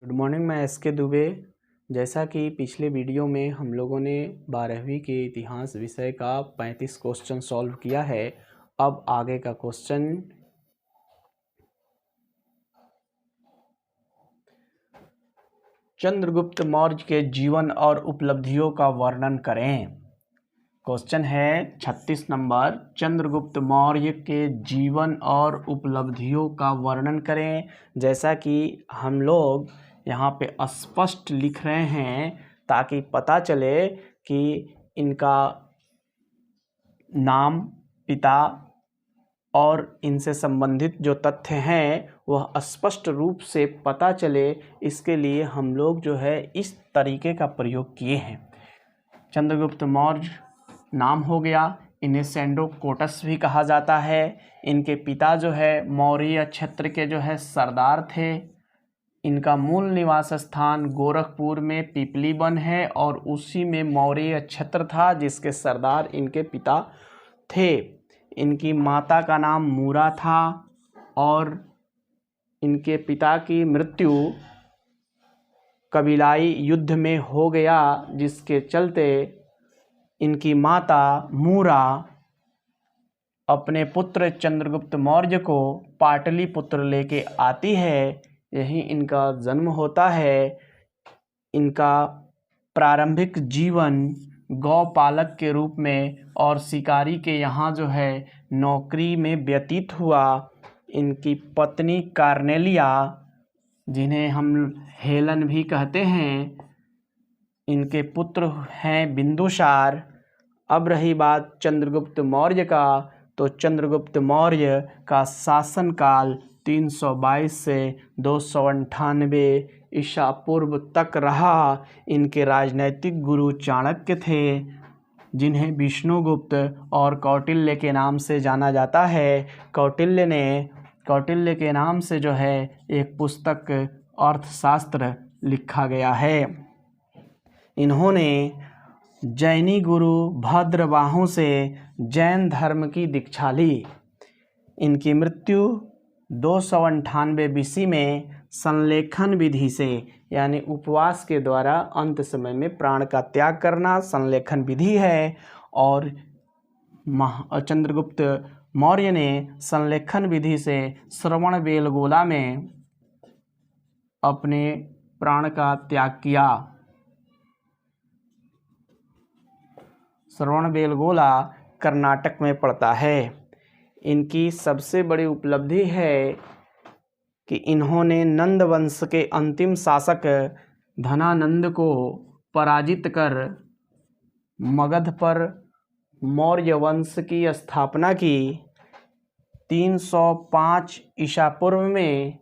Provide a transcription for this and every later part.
Good morning, मैं SK Dubey. जैसा कि पिछले वीडियो में हम लोगों ने 12वीं के इतिहास विषय का 35 क्वेश्चन सॉल्व किया है। अब आगे का क्वेश्चन, चंद्रगुप्त मौर्य के जीवन और उपलब्धियों का वर्णन करें। क्वेश्चन है 36 नंबर, चंद्रगुप्त मौर्य के जीवन और उपलब्धियों का वर्णन करें। जैसा कि हम लोग यहाँ पे स्पष्ट लिख रहे हैं ताकि पता चले कि इनका नाम, पिता और इनसे संबंधित जो तथ्य हैं वह स्पष्ट रूप से पता चले, इसके लिए हम लोग जो है इस तरीके का प्रयोग किए हैं। चंद्रगुप्त मौर्य नाम हो गया, इन्हें सेंडोकोटस भी कहा जाता है। इनके पिता जो है मौर्य क्षेत्र के जो है सरदार थे। इनका मूल निवास स्थान गोरखपुर में पिपली वन है और उसी में मौर्य क्षेत्र था जिसके सरदार इनके पिता थे। इनकी माता का नाम मूरा था और इनके पिता की मृत्यु कबीलाई युद्ध में हो गया, जिसके चलते इनकी माता मूरा अपने पुत्र चंद्रगुप्त मौर्य को पाटलिपुत्र लेके आती है। यही इनका जन्म होता है। इनका प्रारंभिक जीवन गौपालक के रूप में और शिकारी के यहाँ जो है नौकरी में व्यतीत हुआ। इनकी पत्नी कार्नेलिया, जिन्हें हम हेलन भी कहते हैं, इनके पुत्र हैं बिंदुसार। अब रही बात चंद्रगुप्त मौर्य का, तो चंद्रगुप्त मौर्य का शासनकाल 322 से 298 ईसा पूर्व तक रहा। इनके राजनैतिक गुरु चाणक्य थे, जिन्हें विष्णुगुप्त और कौटिल्य के नाम से जाना जाता है। कौटिल्य के नाम से जो है एक पुस्तक अर्थशास्त्र लिखा गया है। इन्होंने जैनी गुरु भद्रबाहु से जैन धर्म की दीक्षा ली। इनकी मृत्यु 298 बीसी में संलेखन विधि से, यानी उपवास के द्वारा अंत समय में प्राण का त्याग करना संलेखन विधि है। और चंद्रगुप्त मौर्य ने संलेखन विधि से श्रवणबेलगोला में अपने प्राण का त्याग किया। श्रवणबेलगोला कर्नाटक में पड़ता है। इनकी सबसे बड़ी उपलब्धि है कि इन्होंने नंद वंश के अंतिम शासक धनानंद को पराजित कर मगध पर मौर्य वंश की स्थापना की। 305 ईसा पूर्व में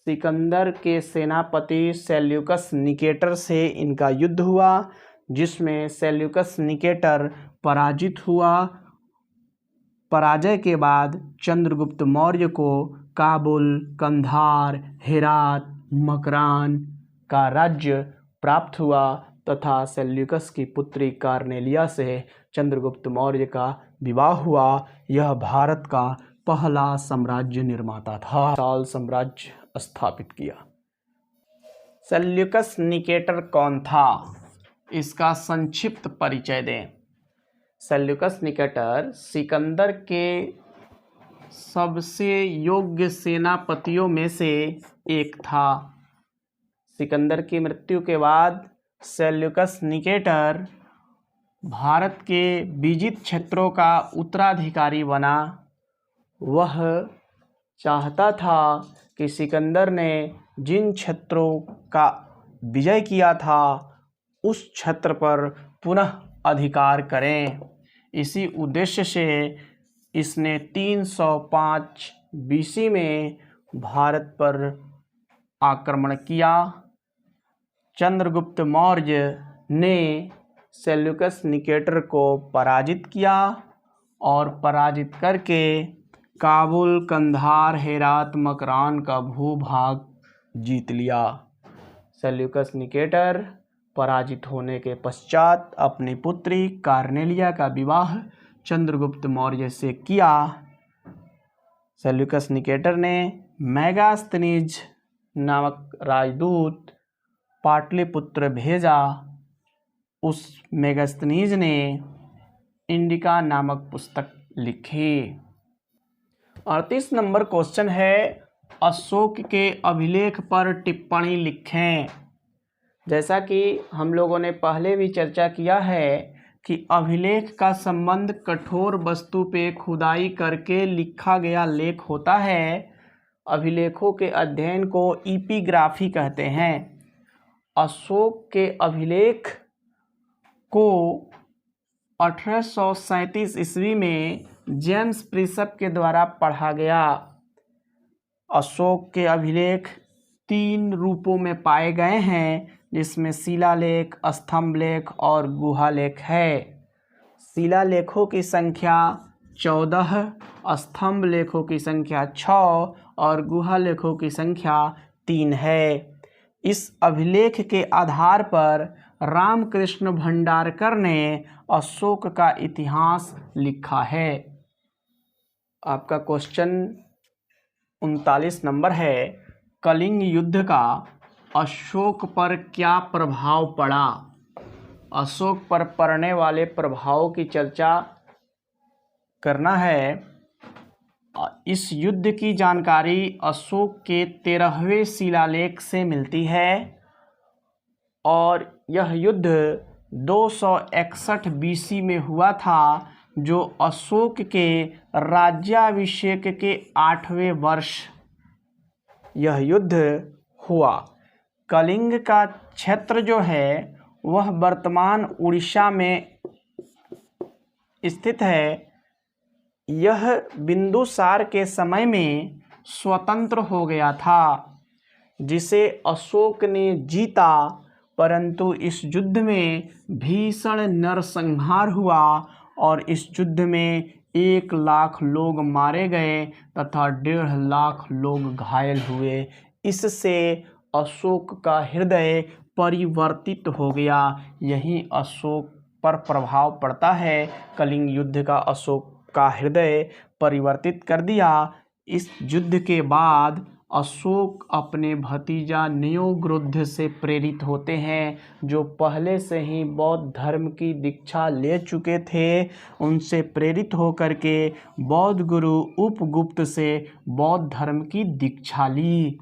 सिकंदर के सेनापति सेल्यूकस निकेटर से इनका युद्ध हुआ, जिसमें सेल्यूकस निकेटर पराजित हुआ। पराजय के बाद चंद्रगुप्त मौर्य को काबुल, कंधार, हेरात, मकरान का राज्य प्राप्त हुआ तथा सेल्यूकस की पुत्री कार्नेलिया से चंद्रगुप्त मौर्य का विवाह हुआ। यह भारत का पहला साम्राज्य निर्माता था। साल साम्राज्य स्थापित किया। सेल्यूकस निकेटर कौन था, इसका संक्षिप्त परिचय दें। सेल्यूकस निकेटर सिकंदर के सबसे योग्य सेनापतियों में से एक था। सिकंदर की मृत्यु के बाद सेल्यूकस निकेटर भारत के विजित क्षेत्रों का उत्तराधिकारी बना। वह चाहता था कि सिकंदर ने जिन क्षेत्रों का विजय किया था उस क्षेत्र पर पुनः अधिकार करें। इसी उद्देश्य से इसने 305 बीसी में भारत पर आक्रमण किया। चंद्रगुप्त मौर्य ने सेल्यूकस निकेटर को पराजित किया और पराजित करके काबुल, कंधार, हेरात, मकरान का भूभाग जीत लिया। सेल्यूकस निकेटर पराजित होने के पश्चात अपनी पुत्री कार्नेलिया का विवाह चंद्रगुप्त मौर्य से किया। सेल्यूकस निकेटर ने मेगास्थनीज नामक राजदूत पाटलिपुत्र भेजा। उस मेगास्थनीज ने इंडिका नामक पुस्तक लिखी। 38 नंबर क्वेश्चन है, अशोक के अभिलेख पर टिप्पणी लिखें। जैसा कि हम लोगों ने पहले भी चर्चा किया है कि अभिलेख का संबंध कठोर वस्तु पे खुदाई करके लिखा गया लेख होता है। अभिलेखों के अध्ययन को एपिग्राफी कहते हैं। अशोक के अभिलेख को 1837 ईस्वी में जेम्स प्रिसप के द्वारा पढ़ा गया। अशोक के अभिलेख 3 रूपों में पाए गए हैं, जिसमें शिलालेख, स्तंभलेख और गुहालेख है। शिलालेखों की संख्या 14, स्तंभलेखों की संख्या 6 और गुहालेखों की संख्या 3 है। इस अभिलेख के आधार पर रामकृष्ण भंडारकर ने अशोक का इतिहास लिखा है। आपका क्वेश्चन 39 नंबर है, कलिंग युद्ध का अशोक पर क्या प्रभाव पड़ा। अशोक पर पड़ने वाले प्रभावों की चर्चा करना है। इस युद्ध की जानकारी अशोक के 13वें शिलालेख से मिलती है और यह युद्ध 261 बीसी में हुआ था, जो अशोक के राज्याभिषेक के 8वें वर्ष यह युद्ध हुआ। कलिंग का क्षेत्र जो है वह वर्तमान उड़ीसा में स्थित है। यह बिंदुसार के समय में स्वतंत्र हो गया था, जिसे अशोक ने जीता, परंतु इस युद्ध में भीषण नरसंहार हुआ और इस युद्ध में 1 लाख लोग मारे गए तथा 1.5 लाख लोग घायल हुए। इससे अशोक का हृदय परिवर्तित हो गया। यही अशोक पर प्रभाव पड़ता है। कलिंग युद्ध का अशोक का हृदय परिवर्तित कर दिया। इस युद्ध के बाद अशोक अपने भतीजा न्योगृद्ध से प्रेरित होते हैं, जो पहले से ही बौद्ध धर्म की दीक्षा ले चुके थे। उनसे प्रेरित होकर के बौद्ध गुरु उपगुप्त से बौद्ध धर्म की दीक्षा ली।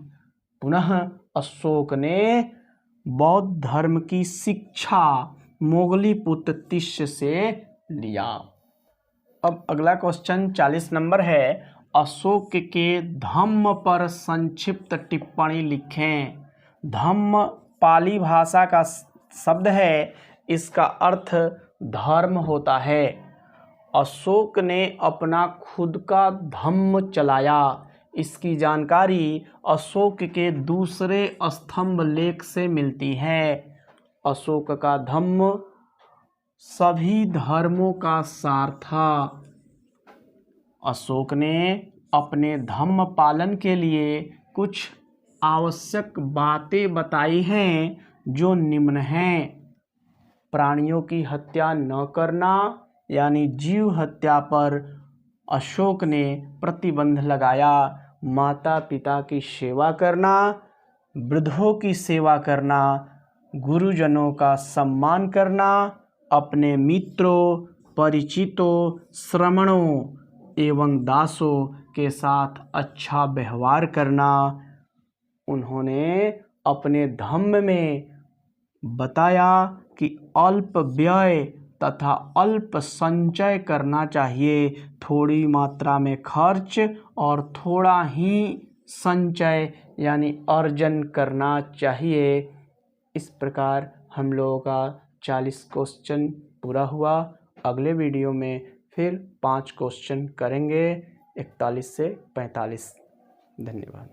पुनः अशोक ने बौद्ध धर्म की शिक्षा मोगलीपुत्र तिष्य से लिया। अब अगला क्वेश्चन 40 नंबर है, अशोक के धम्म पर संक्षिप्त टिप्पणी लिखें। धम्म पाली भाषा का शब्द है, इसका अर्थ धर्म होता है। अशोक ने अपना खुद का धम्म चलाया। इसकी जानकारी अशोक के दूसरे स्तंभ लेख से मिलती है। अशोक का धम्म सभी धर्मों का सार था। अशोक ने अपने धम्म पालन के लिए कुछ आवश्यक बातें बताई हैं, जो निम्न हैं। प्राणियों की हत्या न करना, यानी जीव हत्या पर अशोक ने प्रतिबंध लगाया। माता पिता की सेवा करना, वृद्धों की सेवा करना, गुरुजनों का सम्मान करना, अपने मित्रों, परिचितों, श्रमणों एवं दासों के साथ अच्छा व्यवहार करना। उन्होंने अपने धम्म में बताया कि अल्प व्यय तथा अल्प संचय करना चाहिए। थोड़ी मात्रा में खर्च और थोड़ा ही संचय यानी अर्जन करना चाहिए। इस प्रकार हम लोगों का 40 क्वेश्चन पूरा हुआ। अगले वीडियो में फिर 5 क्वेश्चन करेंगे 41 से 45। धन्यवाद।